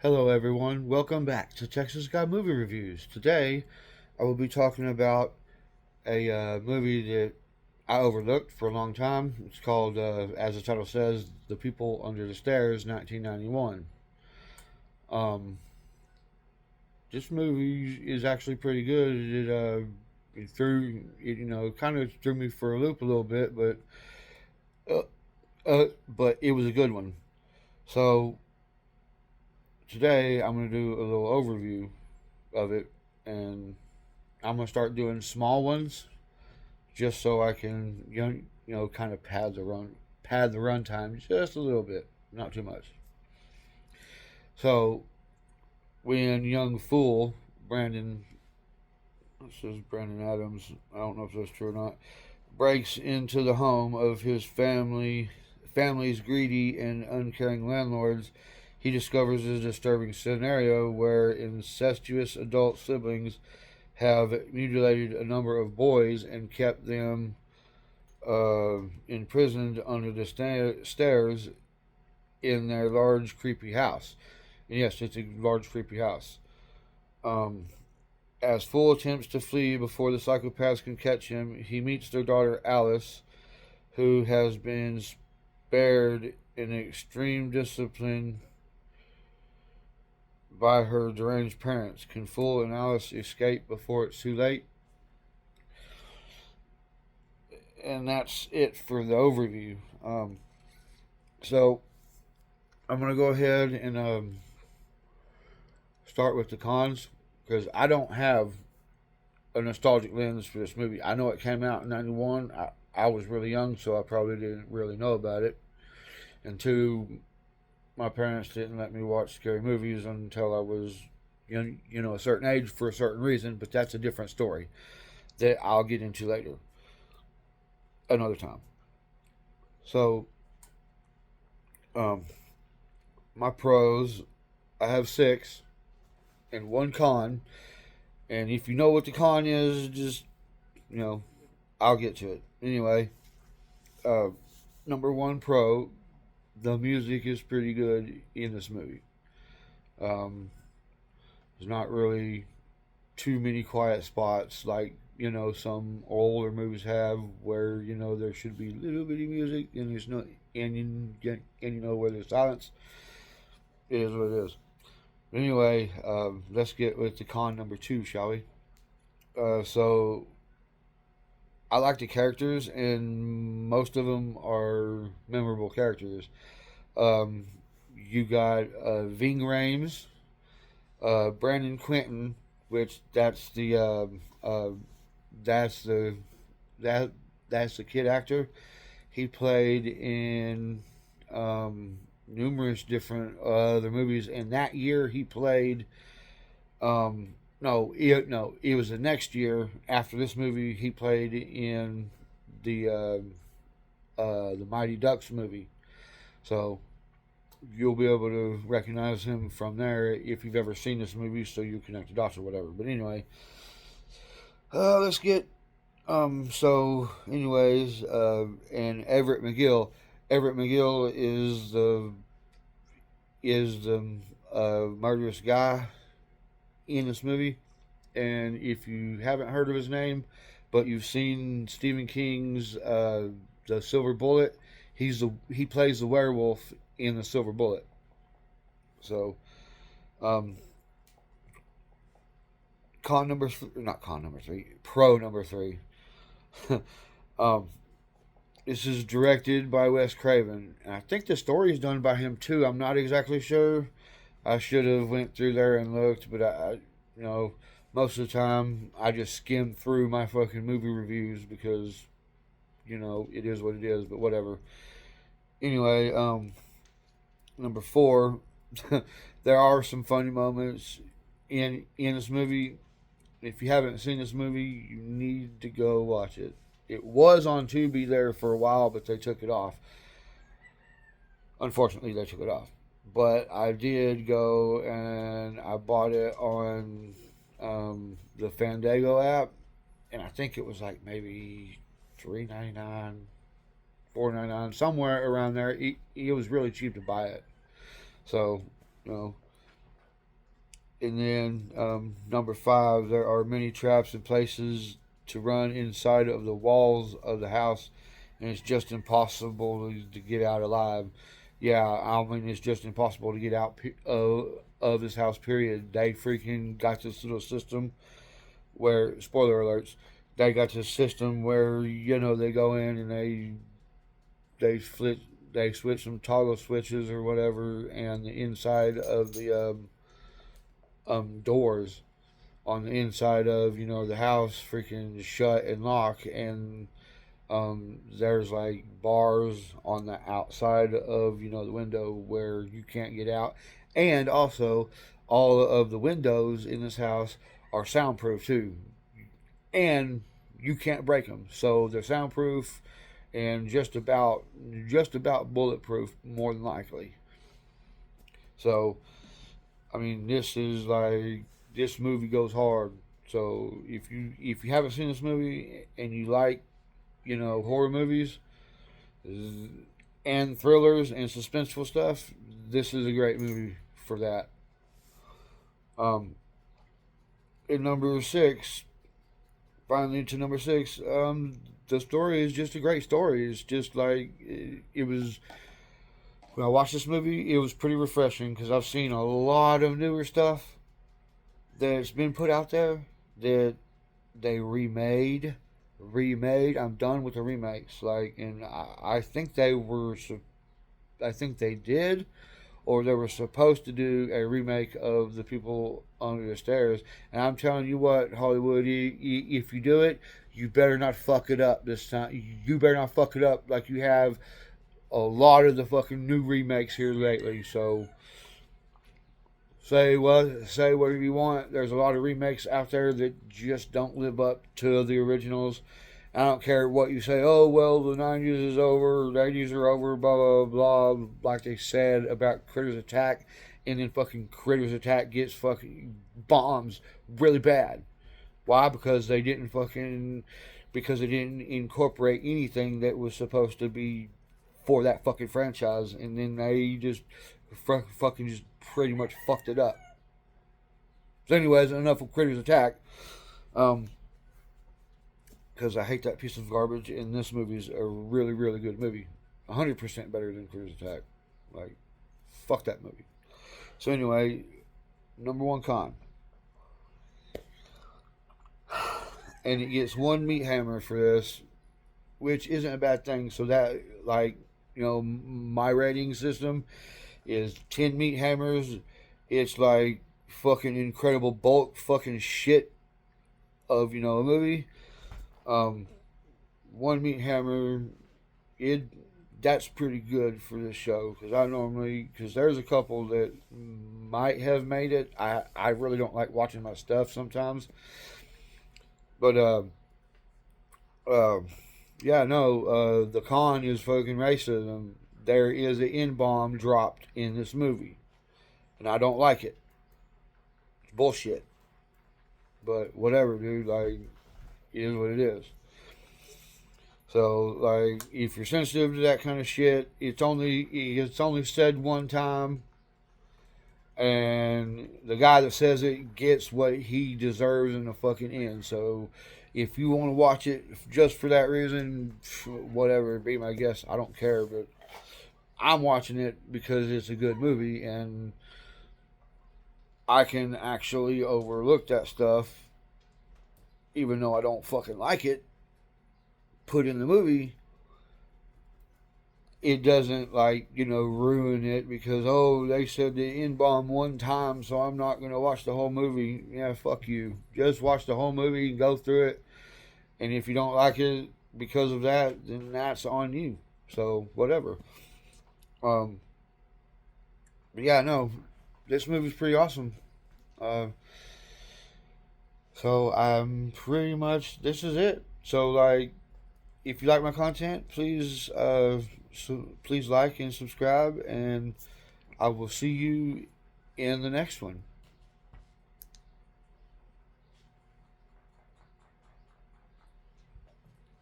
Hello, everyone. Welcome back to Texas Guy Movie Reviews. Today, I will be talking about a movie that I overlooked for a long time. It's called, as the title says, The People Under the Stairs, 1991. Um, this movie is actually pretty good. It kind of threw me for a loop a little bit, uh, but it was a good one. So today, I'm going to do a little overview of it, and I'm gonna start doing small ones just so I can kind of pad the run time just a little bit, not too much. So when young fool Brandon, this is Brandon Adams, I don't know if that's true or not, breaks into the home of his family's greedy and uncaring landlords, he discovers a disturbing scenario where incestuous adult siblings have mutilated a number of boys and kept them imprisoned under the stairs in their large, creepy house. And yes, it's a large, creepy house. Um, as Fool attempts to flee before the psychopaths can catch him, he meets their daughter Alice, who has been spared in extreme discipline by her deranged parents. Can Fool and Alice escape before it's too late? And that's it for the overview. So I'm gonna go ahead and start with the cons because I don't have a nostalgic lens for this movie. I know it came out in '91. I was really young, so I probably didn't really know about it. And two, my parents didn't let me watch scary movies until I was a certain age for a certain reason. But that's a different story that I'll get into later, another time. So, um, my pros, I have six, and one con. And if you know what the con is, just you know, I'll get to it. Anyway, uh, number one pro, the music is pretty good in this movie. Um, there's not really too many quiet spots like some older movies have where there should be a little bit of music and there's no where there's silence. It is what it is. Anyway, let's get with the con number two, shall we? So I like the characters, and most of them are memorable characters. Um, you got Ving Rhames, Brandon Quinton, which that's the that that's the kid actor. He played in numerous different other movies, and that year he played. No, it was the next year after this movie. He played in the Mighty Ducks movie, so you'll be able to recognize him from there if you've ever seen this movie, so you connect the dots or whatever. But anyway, let's get and Everett McGill. Everett McGill is the murderous guy in this movie, and if you haven't heard of his name, but you've seen Stephen King's The Silver Bullet, he plays the werewolf in The Silver Bullet. So, um, not con number three, pro number three. um, this is directed by Wes Craven, and I think the story is done by him too. I'm not exactly sure. I should have went through there and looked, but you know, most of the time I just skim through my fucking movie reviews because it is what it is. But whatever. Anyway, number four, there are some funny moments in this movie. If you haven't seen this movie, you need to go watch it. It was on Tubi there for a while, but they took it off. Unfortunately, they took it off. But I did go and I bought it on the Fandango app, and I think it was like maybe $3.99, $4.99, somewhere around there. It was really cheap to buy it. So, you know, And then number 5, there are many traps and places to run inside of the walls of the house, and it's just impossible to get out alive. Yeah, I mean, it's just impossible to get out of this house, period. They freaking got this little system where, spoiler alerts, they got this system where, they go in and they flip, they switch some toggle switches or whatever, and the inside of the doors on the inside of the house freaking shut and lock, and there's like bars on the outside of the window where you can't get out, and also all of the windows in this house are soundproof too, and you can't break them, so they're soundproof and just about bulletproof, more than likely. So I mean, this movie goes hard. So if you haven't seen this movie and you like horror movies and thrillers and suspenseful stuff, this is a great movie for that. Um, in number 6, finally to number 6, the story is just a great story. It's just like it was. When I watched this movie, it was pretty refreshing because I've seen a lot of newer stuff that's been put out there that they remade. I'm done with the remakes. And I think I think they did, or they were supposed to do a remake of The People Under the Stairs. And I'm telling you what, Hollywood, if you do it, you better not fuck it up this time. You better not fuck it up like you have a lot of the fucking new remakes here lately. So say whatever you want. There's a lot of remakes out there that just don't live up to the originals. I don't care what you say. Oh well, the '90s is over, the '80s are over, blah blah blah, like they said about Critters Attack, and then fucking Critters Attack gets fucking bombs really bad. Why? Because they didn't incorporate anything that was supposed to be for that fucking franchise, and then they just fucking just pretty much fucked it up. So, anyways, enough of Critters Attack. Because I hate that piece of garbage, and this movie is a really, really good movie. 100% better than Critters Attack. Like, fuck that movie. So, anyway, number 1 con. And it gets 1 meat hammer for this, which isn't a bad thing. So, that, my rating system is 10 meat hammers. It's like fucking incredible bulk fucking shit of, a movie. 1 meat hammer, that's pretty good for this show, because there's a couple that might have made it. I really don't like watching my stuff sometimes, but yeah, no, the con is fucking racism. There is an N-bomb dropped in this movie, and I don't like it. It's bullshit, but whatever, dude. Like, it is what it is. So, like, if you're sensitive to that kind of shit, it's only said one time, and the guy that says it gets what he deserves in the fucking end. So, if you want to watch it just for that reason, whatever, be my guest. I don't care, but I'm watching it because it's a good movie, and I can actually overlook that stuff, even though I don't fucking like it, put in the movie. It doesn't, ruin it because, oh, they said the N-bomb one time, so I'm not going to watch the whole movie. Yeah, fuck you. Just watch the whole movie and go through it. And if you don't like it because of that, then that's on you. So, whatever. But yeah, no, this movie's pretty awesome. So I'm pretty much, this is it. So, if you like my content, please please like and subscribe, and I will see you in the next one.